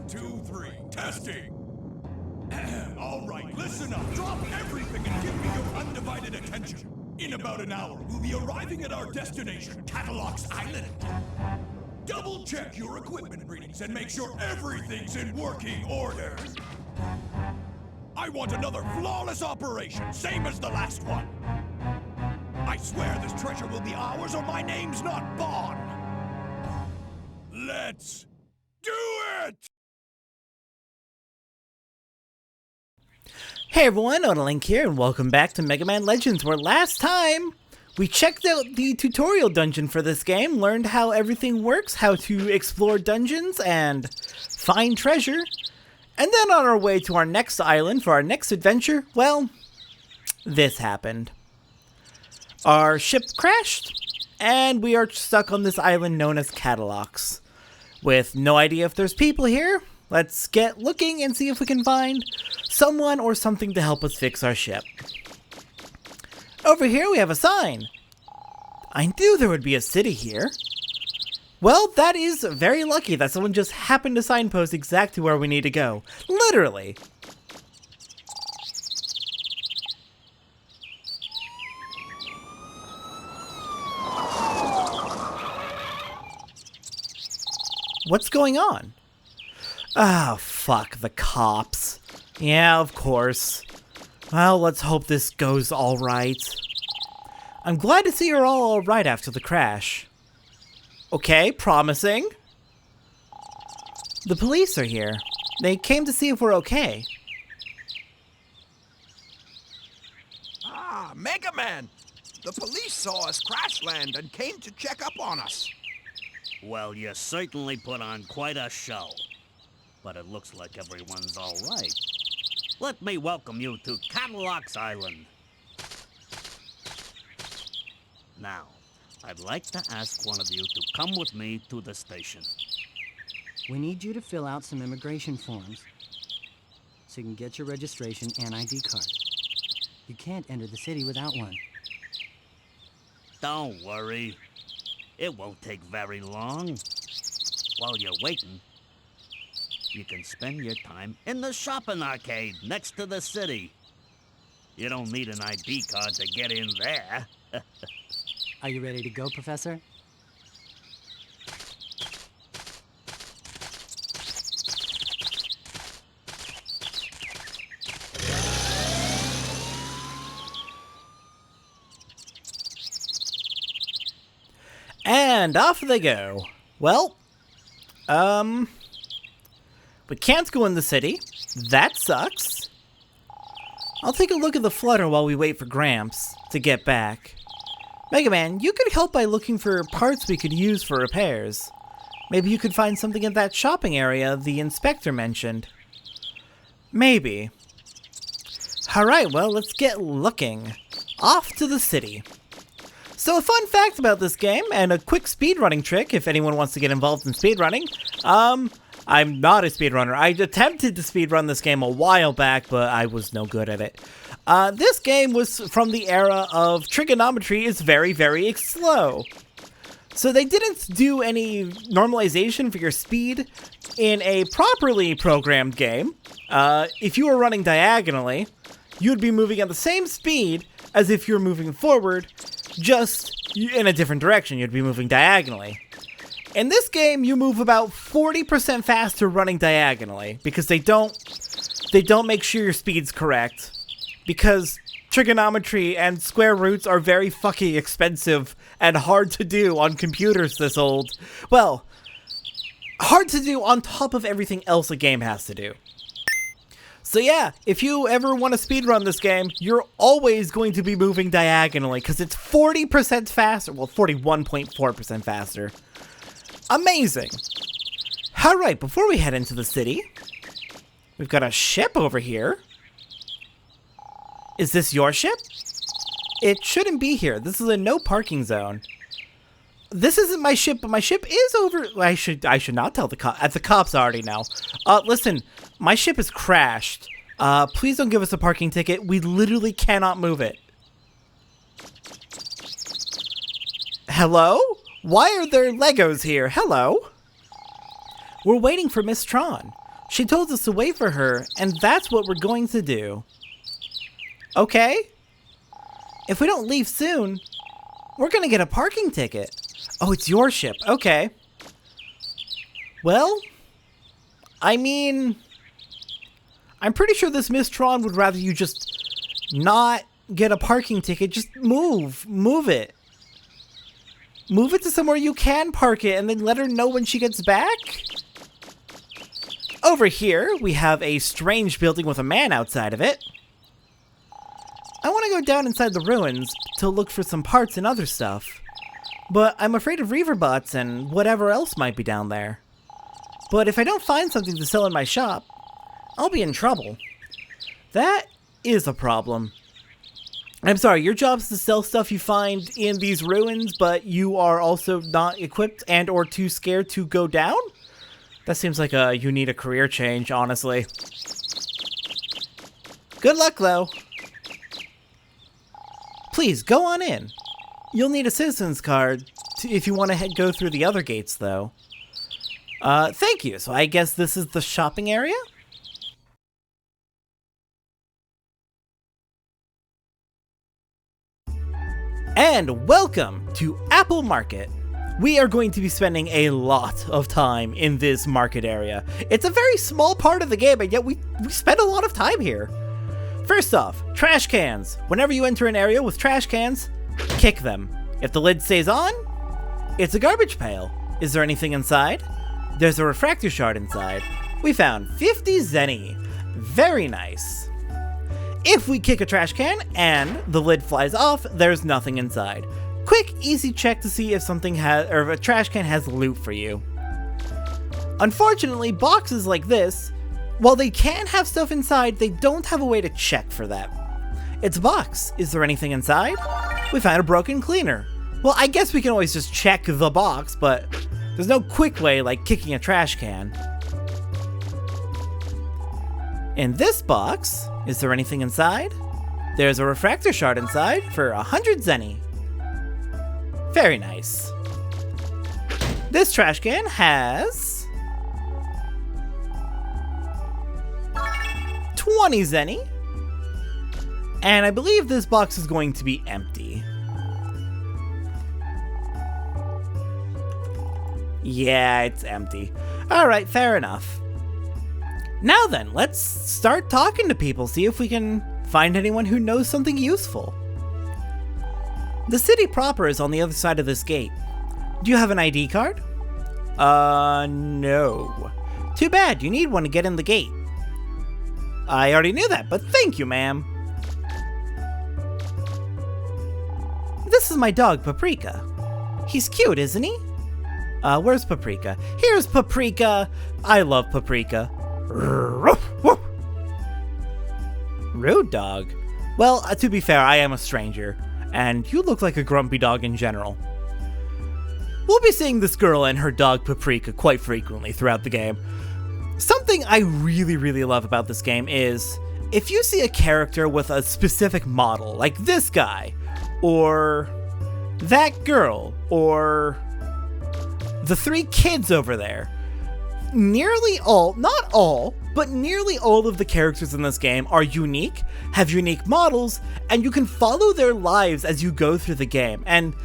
2, 3. Testing. All right, listen up. Drop everything and give me your undivided attention. In about an hour, we'll be arriving at our destination, Kattelox Island. Double check your equipment readings and make sure everything's in working order. I want another flawless operation, same as the last one. I swear this treasure will be ours or my name's not Bond. Let's do it! Hey everyone, Link here, and welcome back to Mega Man Legends, where last time we checked out the tutorial dungeon for this game, learned how everything works, how to explore dungeons and find treasure, and then on our way to our next island for our next adventure, well, this happened. Our ship crashed, and we are stuck on this island known as Kattelox. With no idea if there's people here, let's get looking and see if we can find someone or something to help us fix our ship. Over here we have a sign. I knew there would be a city here. Well, that is very lucky that someone just happened to signpost exactly where we need to go. Literally. What's going on? Ah, fuck the cops. Yeah, of course. Well, let's hope this goes alright. I'm glad to see you're all alright after the crash. Okay, promising. The police are here. They came to see if we're okay. Ah, Mega Man! The police saw us crash land and came to check up on us. Well, you certainly put on quite a show. But it looks like everyone's all right. Let me welcome you to Kattelox Island. Now, I'd like to ask one of you to come with me to the station. We need you to fill out some immigration forms so you can get your registration and ID card. You can't enter the city without one. Don't worry. It won't take very long. While you're waiting, you can spend your time in the shopping arcade next to the city. You don't need an ID card to get in there. Are you ready to go, Professor? And off they go. Well, we can't go in the city. That sucks. I'll take a look at the flutter while we wait for Gramps to get back. Mega Man, you could help by looking for parts we could use for repairs. Maybe you could find something in that shopping area the inspector mentioned. Maybe. Alright, well, let's get looking. Off to the city. So a fun fact about this game, and a quick speedrunning trick if anyone wants to get involved in speedrunning. I'm not a speedrunner. I attempted to speedrun this game a while back, but I was no good at it. This game was from the era of trigonometry is very, very slow. So they didn't do any normalization for your speed in a properly programmed game. If you were running diagonally, you'd be moving at the same speed as if you're moving forward, just in a different direction. You'd be moving diagonally. In this game, you move about 40% faster running diagonally because they don't make sure your speed's correct. Because trigonometry and square roots are very fucking expensive and hard to do on computers this old. Well, hard to do on top of everything else a game has to do. So yeah, if you ever want to speedrun this game, you're always going to be moving diagonally because it's 40% faster. Well, 41.4% faster. Amazing. Alright, before we head into the city, we've got a ship over here. Is this your ship? It shouldn't be here. This is a no parking zone. This isn't my ship, but my ship is over. I should not tell the cops. The cops already know. Listen, my ship is crashed. Please don't give us a parking ticket. We literally cannot move it. Hello? Why are there Legos here? Hello? We're waiting for Miss Tron. She told us to wait for her, and that's what we're going to do. Okay? If we don't leave soon, we're gonna get a parking ticket. Oh, it's your ship. Okay. Well, I mean, I'm pretty sure this Miss Tron would rather you just not get a parking ticket. Just move it. Move it to somewhere you can park it and then let her know when she gets back. Over here, we have a strange building with a man outside of it. I want to go down inside the ruins to look for some parts and other stuff. But I'm afraid of Reaver bots and whatever else might be down there. But if I don't find something to sell in my shop, I'll be in trouble. That is a problem. I'm sorry, your job is to sell stuff you find in these ruins, but you are also not equipped and or too scared to go down? That seems like you need a career change, honestly. Good luck, though. Please, go on in. You'll need a citizen's card if you want to go through the other gates, though. Thank you. So I guess this is the shopping area? And welcome to Apple Market. We are going to be spending a lot of time in this market area. It's a very small part of the game, and yet we spend a lot of time here. First off, trash cans. Whenever you enter an area with trash cans, kick them. If the lid stays on, it's a garbage pail. Is there anything inside? There's a refractor shard inside. We found 50 zenny. Very nice. If we kick a trash can and the lid flies off, there's nothing inside. Quick, easy check to see if something has, or if a trash can has loot for you. Unfortunately, boxes like this, while they can have stuff inside, they don't have a way to check for that. It's a box. Is there anything inside? We found a broken cleaner. Well, I guess we can always just check the box, but there's no quick way like kicking a trash can. In this box, is there anything inside? There's a refractor shard inside for 100 zenny. Very nice. This trash can has 20 zenny. And I believe this box is going to be empty. Yeah, it's empty. Alright, fair enough. Now then, let's start talking to people, see if we can find anyone who knows something useful. The city proper is on the other side of this gate. Do you have an ID card? No. Too bad, you need one to get in the gate. I already knew that, but thank you, ma'am. This is my dog, Paprika. He's cute, isn't he? Where's Paprika? Here's Paprika! I love Paprika. Rude dog. Well, to be fair, I am a stranger, and you look like a grumpy dog in general. We'll be seeing this girl and her dog Paprika quite frequently throughout the game. Something I really love about this game is, if you see a character with a specific model, like this guy, or that girl, or the 3 kids over there, nearly all, not all, but nearly all of the characters in this game are unique, have unique models, and you can follow their lives as you go through the game. And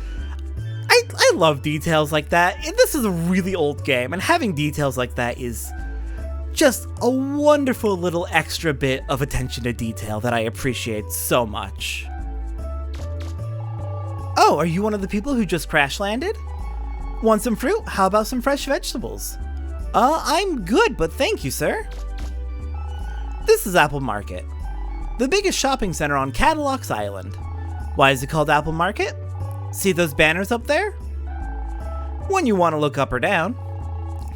I love details like that. This is a really old game, and having details like that is just a wonderful little extra bit of attention to detail that I appreciate so much. Oh, are you one of the people who just crash landed? Want some fruit? How about some fresh vegetables? I'm good, but thank you, sir. This is Apple Market, the biggest shopping center on Kattelox Island. Why is it called Apple Market? See those banners up there? When you want to look up or down,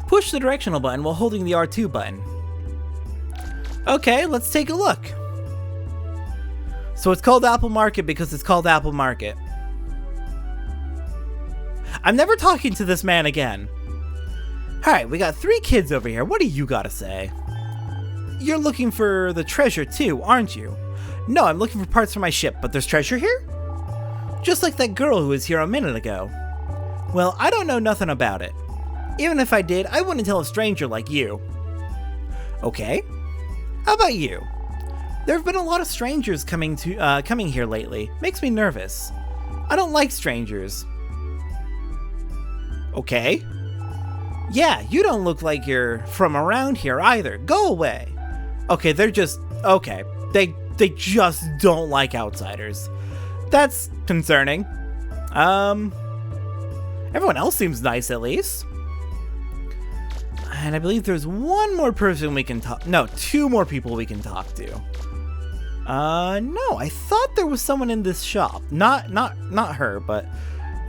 push the directional button while holding the R2 button. Okay, let's take a look. So it's called Apple Market because it's called Apple Market. I'm never talking to this man again. Alright, we got 3 kids over here. What do you gotta say? You're looking for the treasure too, aren't you? No, I'm looking for parts for my ship, but there's treasure here? Just like that girl who was here a minute ago. Well, I don't know nothing about it. Even if I did, I wouldn't tell a stranger like you. Okay. How about you? There have been a lot of strangers coming here lately. Makes me nervous. I don't like strangers. Okay. Yeah, you don't look like you're from around here either. Go away. Okay, they're just... Okay. They just don't like outsiders. That's concerning. Everyone else seems nice at least. And I believe there's one more person we can talk... No, two more people we can talk to. No, I thought there was someone in this shop. Not her, but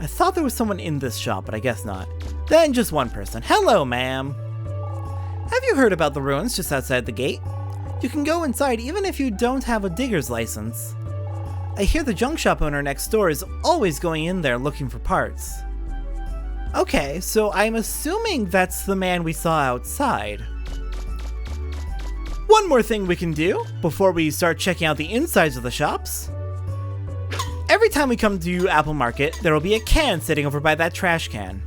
I thought there was someone in this shop, but I guess not. Then just one person. Hello, ma'am. Have you heard about the ruins just outside the gate? You can go inside even if you don't have a digger's license. I hear the junk shop owner next door is always going in there looking for parts. Okay, so I'm assuming that's the man we saw outside. One more thing we can do before we start checking out the insides of the shops. Every time we come to Apple Market, there will be a can sitting over by that trash can.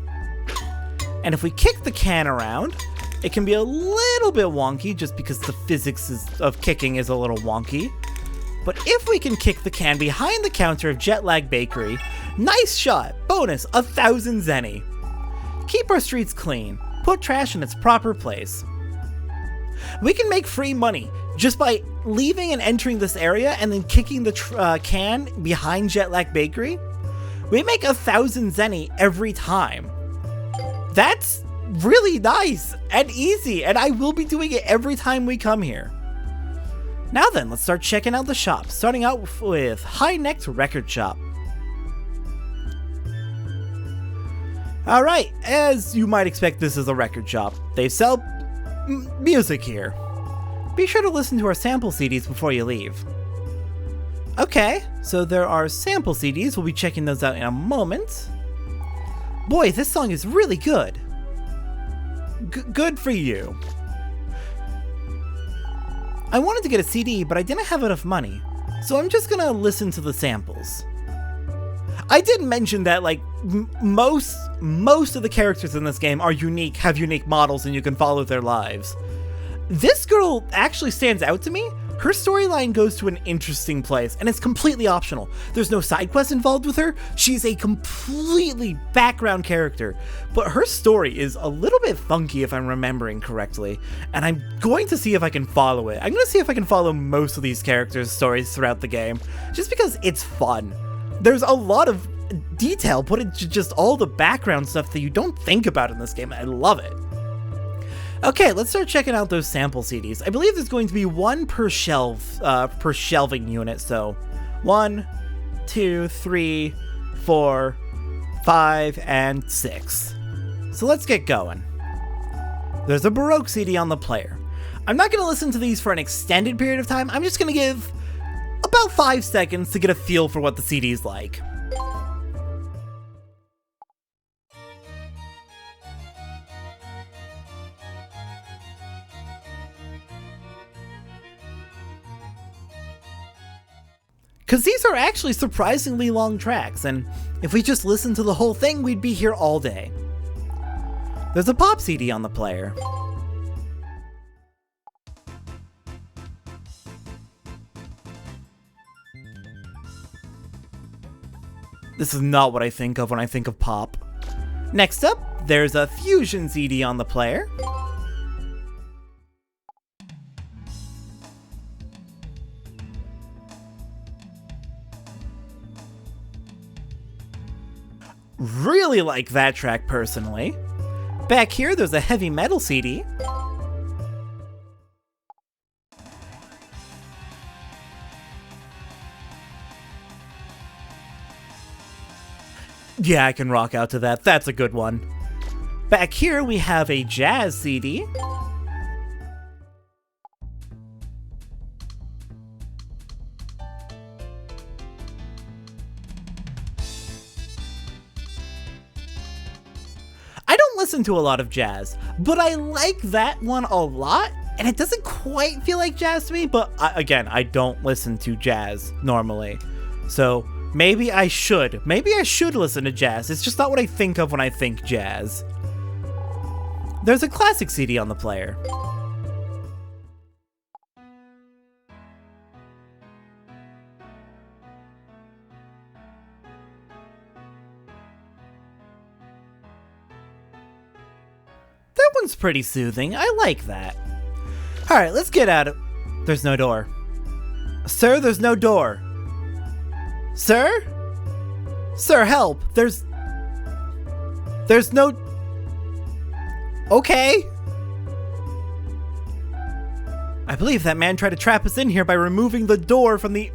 And if we kick the can around, it can be a little bit wonky just because the physics of kicking is a little wonky. But if we can kick the can behind the counter of Jetlag Bakery, nice shot, bonus 1,000 zenny. Keep our streets clean, put trash in its proper place. We can make free money just by leaving and entering this area and then kicking the can behind Jetlag Bakery. We make 1,000 zenny every time. That's really nice and easy, and I will be doing it every time we come here. Now then, let's start checking out the shops, starting out with High Necked Record Shop. Alright, as you might expect, this is a record shop. They sell music here. Be sure to listen to our sample CDs before you leave. Okay, so there are sample CDs, we'll be checking those out in a moment. Boy, this song is really good. Good for you. I wanted to get a CD, but I didn't have enough money, so I'm just gonna listen to the samples. I did mention that, like, most of the characters in this game are unique, have unique models, and you can follow their lives. This girl actually stands out to me. Her storyline goes to an interesting place, and it's completely optional. There's no side quest involved with her. She's a completely background character, but her story is a little bit funky if I'm remembering correctly, and I'm going to see if I can follow it. I'm going to see if I can follow most of these characters' stories throughout the game, just because it's fun. There's a lot of detail put into just all the background stuff that you don't think about in this game, and I love it. Okay, let's start checking out those sample CDs. I believe there's going to be one per shelving unit, so 1, 2, 3, 4, 5, and 6. So let's get going. There's a Baroque CD on the player. I'm not going to listen to these for an extended period of time. I'm just going to give about 5 seconds to get a feel for what the CD's like. Because these are actually surprisingly long tracks, and if we just listened to the whole thing, we'd be here all day. There's a pop CD on the player. This is not what I think of when I think of pop. Next up, there's a fusion CD on the player. Really like that track personally. Back here, there's a heavy metal CD. Yeah, I can rock out to that. That's a good one. Back here, we have a jazz CD. Listen to a lot of jazz, but I like that one a lot, and it doesn't quite feel like jazz to me, but again, I don't listen to jazz normally, so maybe I should listen to jazz. It's just not what I think of when I think jazz. There's a classic CD on the player. one's pretty soothing. I like that. Alright, let's get out of... There's no door. Sir, there's no door. Sir? Sir, help. There's no... Okay. I believe that man tried to trap us in here by removing the door from the...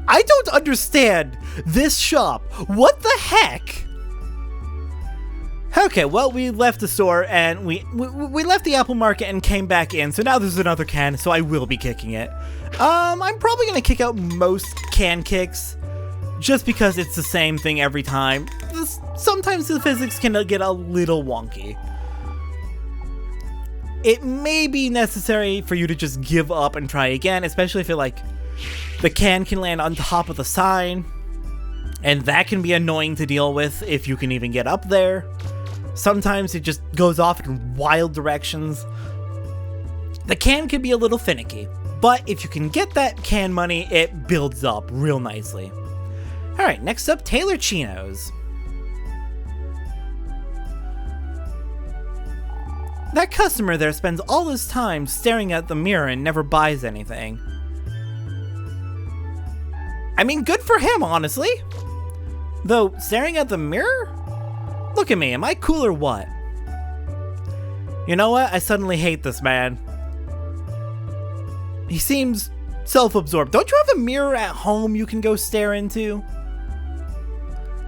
I don't understand this shop. What the heck? Okay, well, we left the store and we left the apple market and came back in, so now there's another can, so I will be kicking it. I'm probably gonna kick out most can kicks, just because it's the same thing every time. Sometimes the physics can get a little wonky. It may be necessary for you to just give up and try again, especially if the can land on top of the sign, and that can be annoying to deal with if you can even get up there. Sometimes it just goes off in wild directions. The can can be a little finicky, but if you can get that can money, it builds up real nicely. Alright, next up, Taylor Chinos. That customer there spends all his time staring at the mirror and never buys anything. I mean, good for him, honestly. Though, staring at the mirror? Look at me, am I cool or what? You know what? I suddenly hate this man. He seems self-absorbed. Don't you have a mirror at home you can go stare into?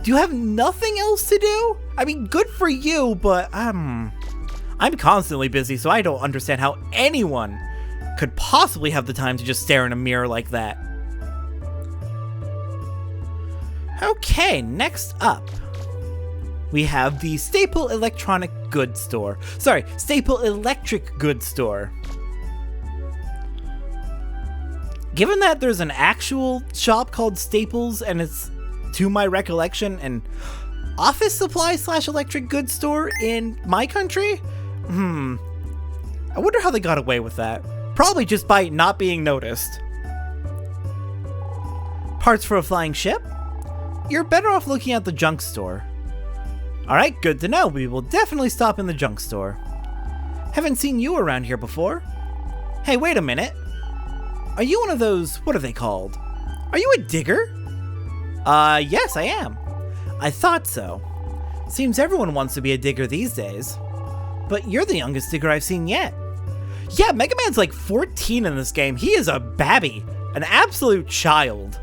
Do you have nothing else to do? I mean, good for you, but I'm constantly busy, so I don't understand how anyone could possibly have the time to just stare in a mirror like that. Okay, next up, we have the Staple Electronic Goods Store. Sorry, Staple Electric Goods Store. Given that there's an actual shop called Staples, and it's, to my recollection, an office supply / electric goods store in my country, I wonder how they got away with that. Probably just by not being noticed. Parts for a flying ship? You're better off looking at the junk store. Alright, good to know. We will definitely stop in the junk store. Haven't seen you around here before. Hey, wait a minute. Are you one of those, what are they called? Are you a digger? Yes, I am. I thought so. Seems everyone wants to be a digger these days. But you're the youngest digger I've seen yet. Yeah, Mega Man's like 14 in this game. He is a babby. An absolute child.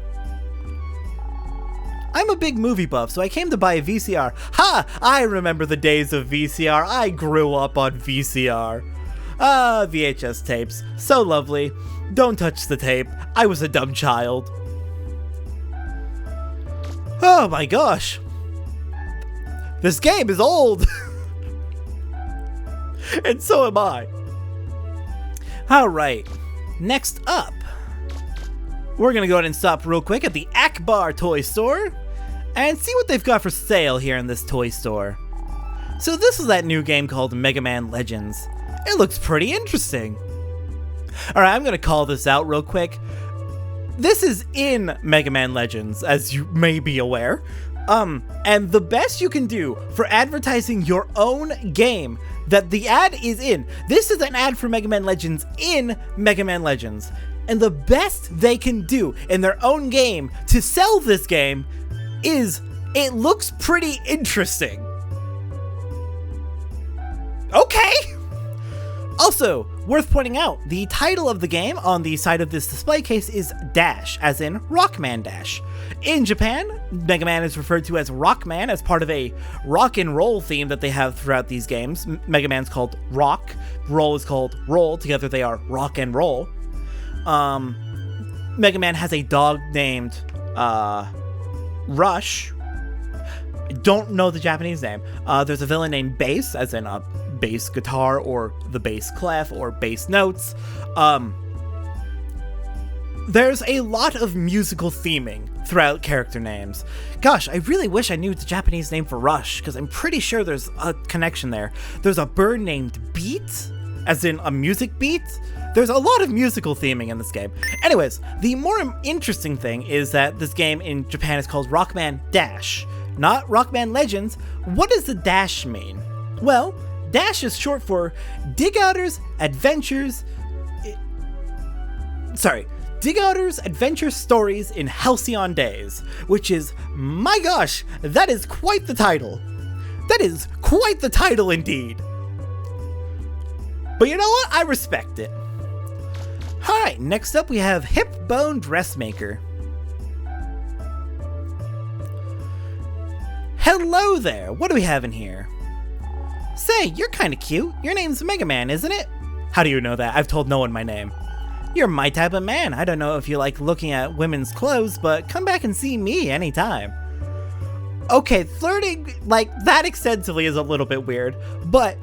I'm a big movie buff, so I came to buy a VCR. Ha! I remember the days of VCR. I grew up on VCR. Ah, VHS tapes. So lovely. Don't touch the tape. I was a dumb child. Oh my gosh. This game is old. And so am I. Alright. Next up, we're gonna go ahead and stop real quick at the Akbar toy store and see what they've got for sale here in this toy store. So this is that new game called Mega Man Legends. It looks pretty interesting. Alright, I'm gonna call this out real quick. This is in Mega Man Legends, as you may be aware. And the best you can do for advertising your own game that the ad is in. This is an ad for Mega Man Legends in Mega Man Legends. And the best they can do in their own game to sell this game is it looks pretty interesting. Okay. Also, worth pointing out, the title of the game on the side of this display case is Dash, as in Rockman Dash. In Japan, Mega Man is referred to as Rockman as part of a rock and roll theme that they have throughout these games. Mega Man's called Rock, Roll is called Roll, together they are Rock and Roll. Mega Man has a dog named Rush. I don't know the Japanese name. There's a villain named Bass, as in a bass guitar or the bass clef or bass notes. There's a lot of musical theming throughout character names. Gosh, I really wish I knew the Japanese name for Rush, because I'm pretty sure there's a connection there. There's a bird named Beat, as in a music beat. There's a lot of musical theming in this game. Anyways, the more interesting thing is that this game in Japan is called Rockman Dash. not Rockman Legends, what does the dash mean? Well, dash is short for Dig Outers Adventure Stories in Halcyon Days, which is, my gosh, that is quite the title. That is quite the title indeed. But you know what? I respect it. Alright, next up we have Hip Bone Dressmaker. Hello there, what do we have in here? Say, you're kinda cute. Your name's Mega Man, isn't it? How do you know that? I've told no one my name. You're my type of man. I don't know if you like looking at women's clothes, but come back and see me anytime. Okay, flirting like that extensively is a little bit weird, but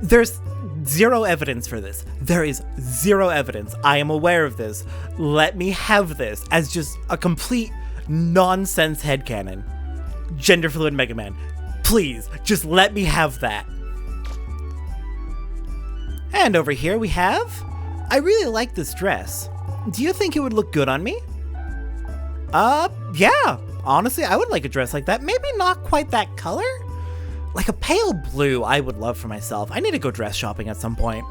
there's zero evidence for this. There is zero evidence. I am aware of this. Let me have this as just a complete nonsense headcanon. Gender fluid Mega Man. Please, just let me have that. And over here we have... I really like this dress. Do you think it would look good on me? Yeah. Honestly, I would like a dress like that. Maybe not quite that color? Like a pale blue I would love for myself. I need to go dress shopping at some point.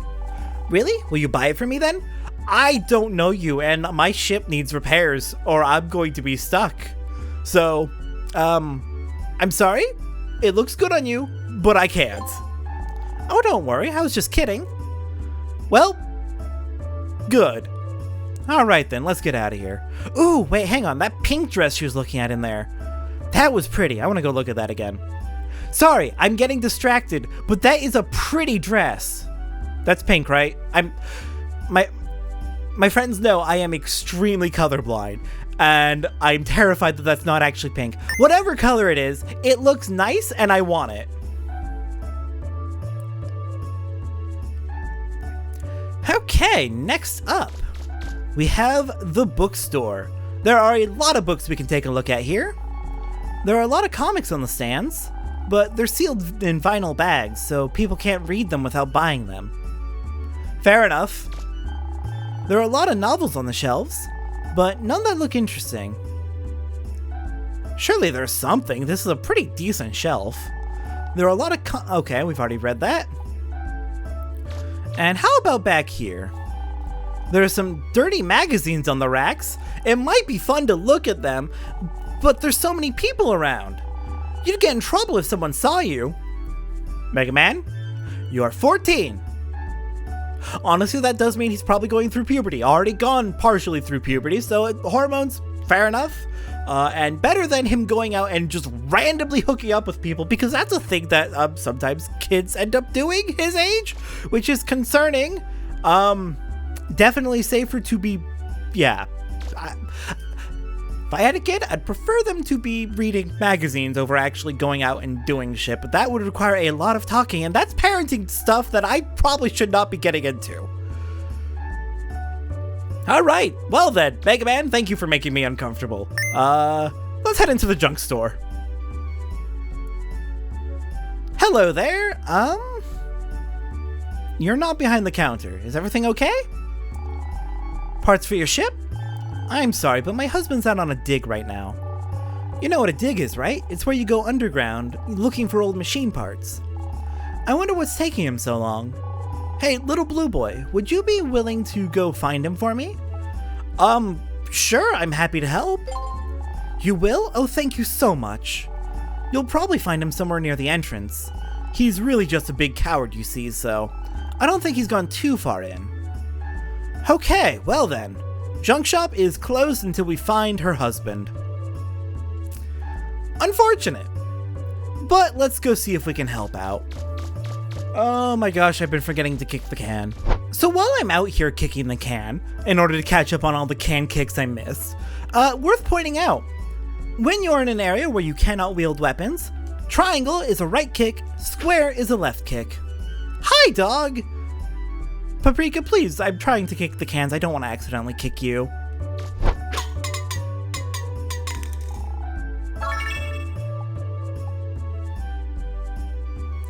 Really? Will you buy it for me then? I don't know you and my ship needs repairs or I'm going to be stuck. So, I'm sorry? It looks good on you, but I can't. Oh, don't worry. I was just kidding. Well, good. Alright then, let's get out of here. Ooh, wait, hang on. That pink dress she was looking at in there. That was pretty. I want to go look at that again. Sorry, I'm getting distracted, but that is a pretty dress. That's pink, right? My friends know I am extremely colorblind, and I'm terrified that that's not actually pink. Whatever color it is, it looks nice and I want it. Okay, next up, we have the bookstore. There are a lot of books we can take a look at here. There are a lot of comics on the stands, but they're sealed in vinyl bags, so people can't read them without buying them. Fair enough. There are a lot of novels on the shelves, but none that look interesting. Surely there's something. This is a pretty decent shelf. There are a lot of okay, we've already read that. And how about back here? There are some dirty magazines on the racks. It might be fun to look at them, but there's so many people around. You'd get in trouble if someone saw you. Mega Man, you are 14. Honestly, that does mean he's probably going through puberty. Already gone partially through puberty, so hormones, fair enough. And better than him going out and just randomly hooking up with people, because that's a thing that sometimes kids end up doing his age, which is concerning. Definitely safer to be, yeah. If I had a kid, I'd prefer them to be reading magazines over actually going out and doing shit, but that would require a lot of talking, and that's parenting stuff that I probably should not be getting into. Alright, well then, Mega Man, thank you for making me uncomfortable. Let's head into the junk store. Hello there, you're not behind the counter. Is everything okay? Parts for your ship? I'm sorry, but my husband's out on a dig right now. You know what a dig is, right? It's where you go underground, looking for old machine parts. I wonder what's taking him so long. Hey, little blue boy, would you be willing to go find him for me? Sure, I'm happy to help. You will? Oh, thank you so much. You'll probably find him somewhere near the entrance. He's really just a big coward, you see, so I don't think he's gone too far in. Okay, well then. Junk shop is closed until we find her husband. Unfortunate. But let's go see if we can help out. Oh my gosh, I've been forgetting to kick the can. So while I'm out here kicking the can, in order to catch up on all the can kicks I missed, worth pointing out, when you're in an area where you cannot wield weapons, triangle is a right kick, square is a left kick. Hi, dog! Paprika, please, I'm trying to kick the cans. I don't want to accidentally kick you.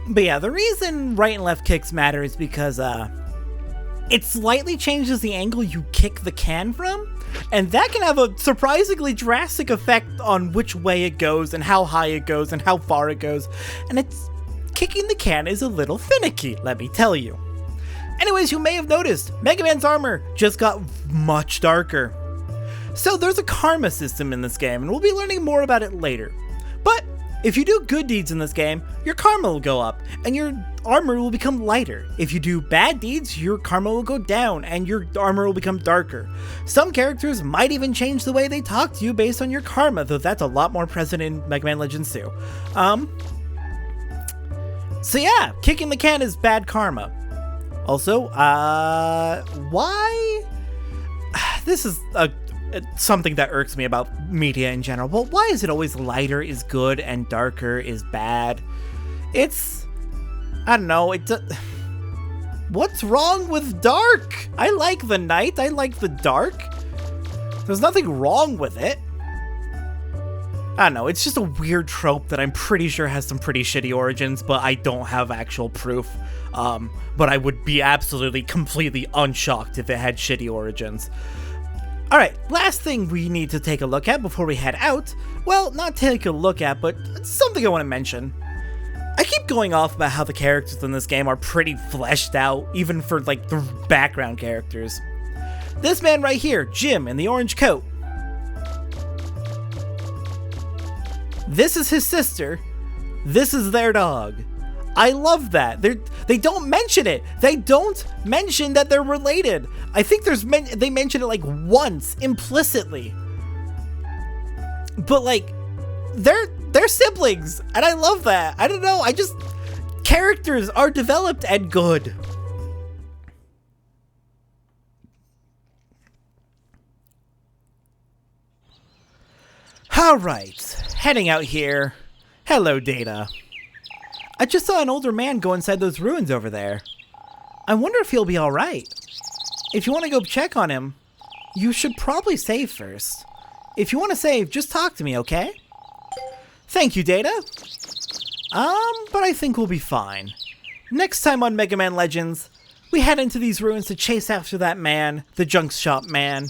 But yeah, the reason right and left kicks matter is because, it slightly changes the angle you kick the can from, and that can have a surprisingly drastic effect on which way it goes and how high it goes and how far it goes, and kicking the can is a little finicky, let me tell you. Anyways, you may have noticed, Mega Man's armor just got much darker. So there's a karma system in this game, and we'll be learning more about it later. But if you do good deeds in this game, your karma will go up, and your armor will become lighter. If you do bad deeds, your karma will go down, and your armor will become darker. Some characters might even change the way they talk to you based on your karma, though that's a lot more present in Mega Man Legends 2. So yeah, kicking the can is bad karma. Also, why? This is something that irks me about media in general. But why is it always lighter is good and darker is bad? I don't know, what's wrong with dark? I like the night, I like the dark. There's nothing wrong with it. I don't know, it's just a weird trope that I'm pretty sure has some pretty shitty origins, but I don't have actual proof. But I would be absolutely, completely unshocked if it had shitty origins. Alright, last thing we need to take a look at before we head out. Well, not take a look at, but it's something I want to mention. I keep going off about how the characters in this game are pretty fleshed out, even for, like, the background characters. This man right here, Jim, in the orange coat. This is his sister. This is their dog. I love that. They don't mention it. They don't mention that they're related. I think they mention it like once implicitly. But like they're siblings, and I love that. I don't know. Characters are developed and good. All right, heading out here. Hello, Data. I just saw an older man go inside those ruins over there. I wonder if he'll be alright. If you want to go check on him, you should probably save first. If you want to save, just talk to me, okay? Thank you, Data. But I think we'll be fine. Next time on Mega Man Legends, we head into these ruins to chase after that man, the junk shop man.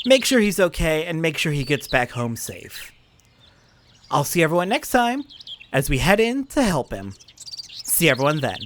Make sure he's okay, and make sure he gets back home safe. I'll see everyone next time, as we head in to help him. See everyone then.